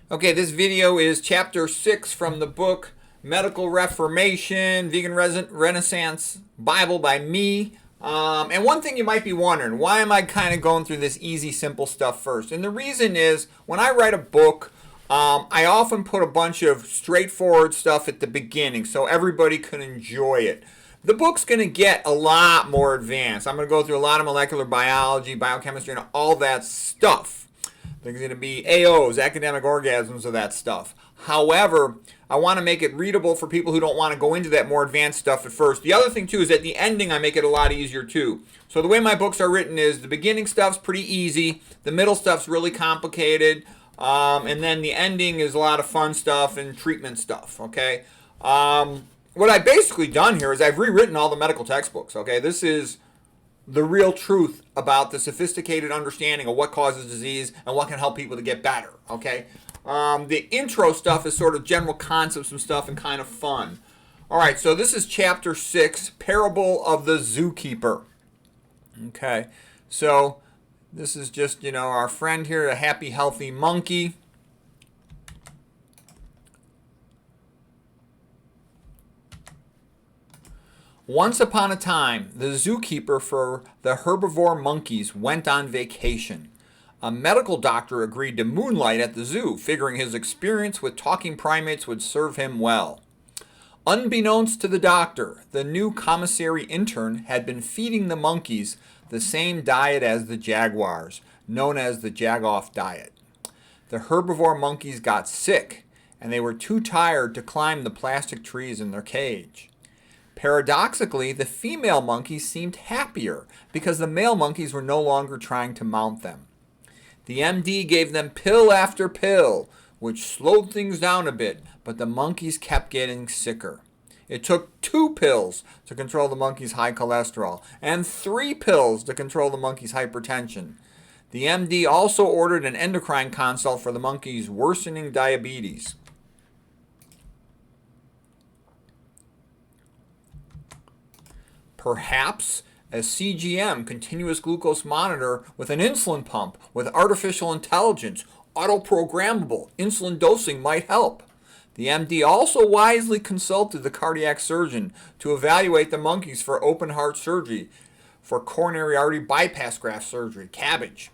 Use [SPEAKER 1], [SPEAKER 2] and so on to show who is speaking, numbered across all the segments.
[SPEAKER 1] Okay, this video is chapter 6 from the book Medical Reformation, Vegan Renaissance Bible by me. And one thing you might be wondering, why am I kind of going through this easy, simple stuff first? And the reason is, when I write a book, I often put a bunch of straightforward stuff at the beginning so everybody can enjoy it. The book's going to get a lot more advanced. I'm going to go through a lot of molecular biology, biochemistry, and all that stuff. There's going to be AOs, academic orgasms of that stuff. However, I want to make it readable for people who don't want to go into that more advanced stuff at first. The other thing, too, is at the ending, I make it a lot easier, too. So the way my books are written is the beginning stuff's pretty easy. The middle stuff's really complicated. And then the ending is a lot of fun stuff and treatment stuff, okay? What I've basically done here is I've rewritten all the medical textbooks, okay? This is the real truth about the sophisticated understanding of what causes disease and what can help people to get better, okay? The intro stuff is sort of general concepts and stuff and kind of fun. All right, so this is chapter 6, Parable of the Zookeeper. Okay, so this is just, our friend here, a happy, healthy monkey. Once upon a time, the zookeeper for the herbivore monkeys went on vacation. A medical doctor agreed to moonlight at the zoo, figuring his experience with talking primates would serve him well. Unbeknownst to the doctor, the new commissary intern had been feeding the monkeys the same diet as the jaguars, known as the Jagoff diet. The herbivore monkeys got sick, and they were too tired to climb the plastic trees in their cage. Paradoxically, the female monkeys seemed happier because the male monkeys were no longer trying to mount them. The MD gave them pill after pill, which slowed things down a bit, but the monkeys kept getting sicker. It took 2 pills to control the monkeys' high cholesterol and 3 pills to control the monkeys' hypertension. The MD also ordered an endocrine consult for the monkeys' worsening diabetes. Perhaps a CGM, continuous glucose monitor, with an insulin pump with artificial intelligence, auto-programmable insulin dosing might help. The MD also wisely consulted the cardiac surgeon to evaluate the monkeys for open heart surgery, for coronary artery bypass graft surgery, CABG.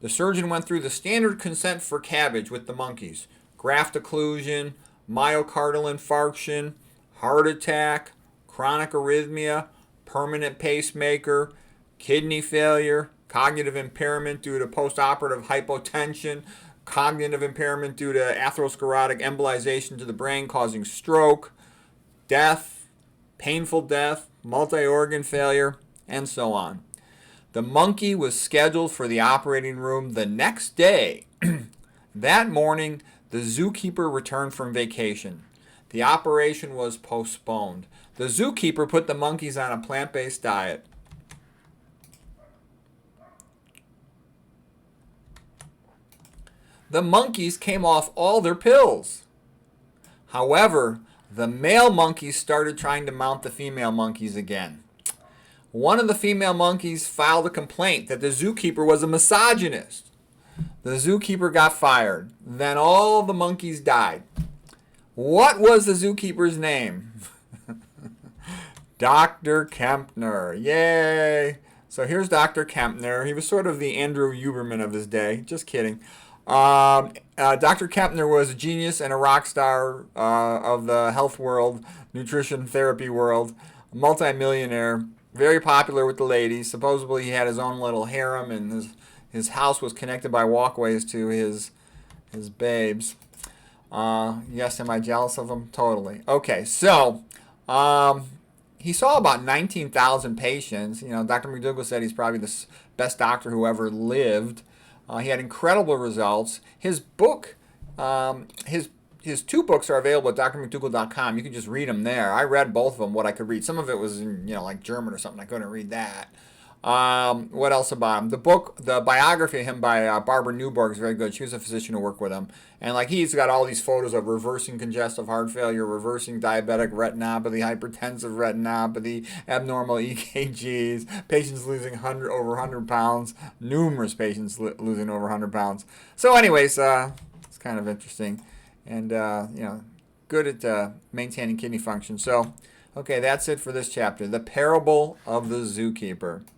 [SPEAKER 1] The surgeon went through the standard consent for CABG with the monkeys: graft occlusion, myocardial infarction, heart attack, chronic arrhythmia, permanent pacemaker, kidney failure, cognitive impairment due to postoperative hypotension, cognitive impairment due to atherosclerotic embolization to the brain causing stroke, death, painful death, multi-organ failure, and so on. The monkey was scheduled for the operating room the next day. That morning, the zookeeper returned from vacation. The operation was postponed. The zookeeper put the monkeys on a plant-based diet. The monkeys came off all their pills. However, the male monkeys started trying to mount the female monkeys again. One of the female monkeys filed a complaint that the zookeeper was a misogynist. The zookeeper got fired. Then all the monkeys died. What was the zookeeper's name? Dr. Kempner. Yay! So here's Dr. Kempner. He was sort of the Andrew Huberman of his day. Just kidding. Dr. Kempner was a genius and a rock star of the health world, nutrition therapy world, a multimillionaire, very popular with the ladies. Supposedly he had his own little harem, and his house was connected by walkways to his babes. Yes, am I jealous of him? Totally. Okay, so he saw about 19,000 patients. Dr. McDougall said he's probably the best doctor who ever lived. He had incredible results. His book, his 2 books are available at drmcdougall.com. You can just read them there. I read both of them, what I could read. Some of it was in, like German or something. I couldn't read that. What else about him? The biography of him by Barbara Newborg is very good. She was a physician who worked with him. And he's got all these photos of reversing congestive heart failure, reversing diabetic retinopathy, hypertensive retinopathy, abnormal EKGs, patients losing over 100 pounds, numerous patients losing over 100 pounds. So anyways, it's kind of interesting, and good at maintaining kidney function. So, okay, that's it for this chapter. The parable of the zookeeper.